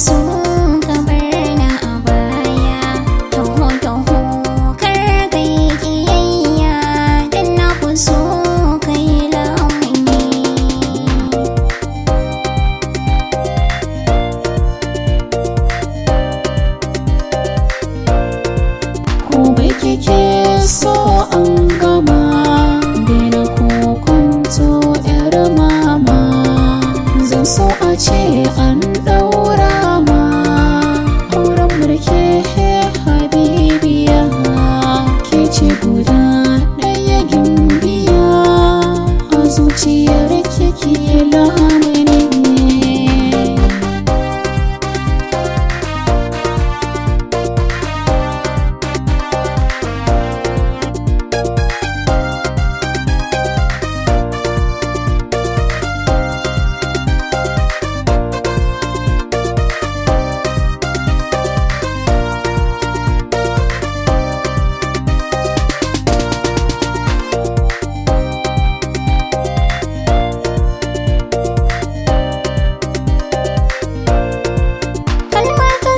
so ka bar na a baya. Taho taho kar kai kiyayya, dan na fi so kai lamuni. Ko bai kike so an gama, daina kokonto yar mama. Zan so a ce an ɗaura ma auren mulke habibiya. Ke ce guda ɗaya gimbiya, a zuciyar kike lamuni.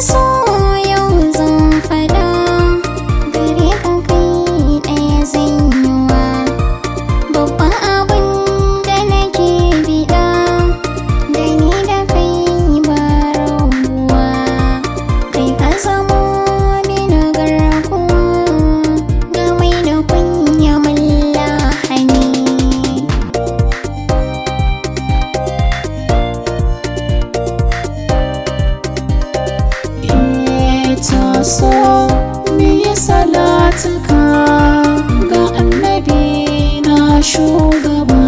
So yau zan fada gare ka kai ɗaya zan yiwa. Babban abin da nake biɗa, da ni da kai ba rabuwa. Kai ka zamo mini garkuwa, ga mai da kunya mun lahani. So miyi salatuka ga annabi na shugaba.